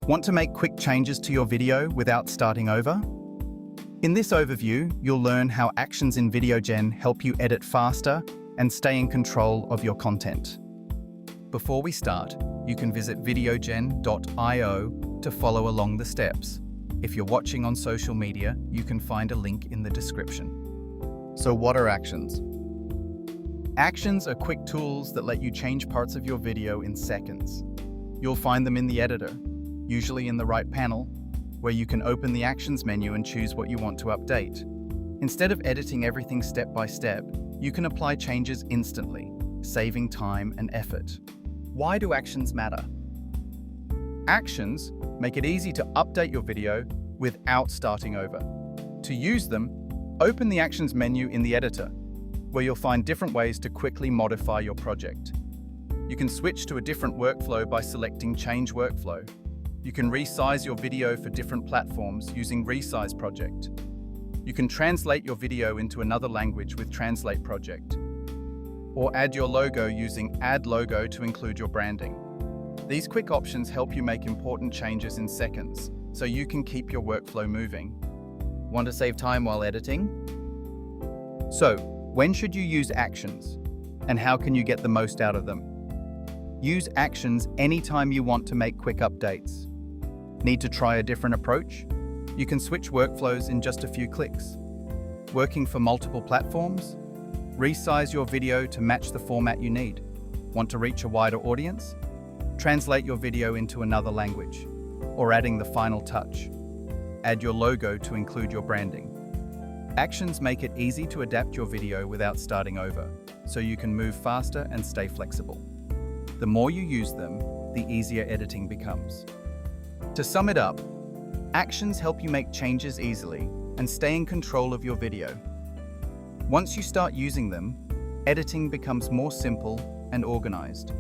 Want to make quick changes to your video without starting over? In this overview, you'll learn how actions in VideoGen help you edit faster and stay in control of your content. Before we start, you can visit VideoGen.io to follow along the steps. If you're watching on social media, you can find a link in the description. So what are actions? Actions are quick tools that let you change parts of your video in seconds. You'll find them in the editor, usually in the right panel, where you can open the Actions menu and choose what you want to update. Instead of editing everything step by step, you can apply changes instantly, saving time and effort. Why do actions matter? Actions make it easy to update your video without starting over. To use them, open the Actions menu in the editor, where you'll find different ways to quickly modify your project. You can switch to a different workflow by selecting Change Workflow. You can resize your video for different platforms using Resize project. You can translate your video into another language with Translate project. Or add your logo using Add Logo to include your branding. These quick options help you make important changes in seconds, so you can keep your workflow moving. Want to save time while editing? So, when should you use actions? And how can you get the most out of them? Use actions anytime you want to make quick updates. Need to try a different approach? You can switch workflows in just a few clicks. Working for multiple platforms? Resize your video to match the format you need. Want to reach a wider audience? Translate your video into another language. Or adding the final touch. Add your logo to include your branding. Actions make it easy to adapt your video without starting over, so you can move faster and stay flexible. The more you use them, the easier editing becomes. To sum it up, actions help you make changes easily and stay in control of your video. Once you start using them, editing becomes more simple and organized.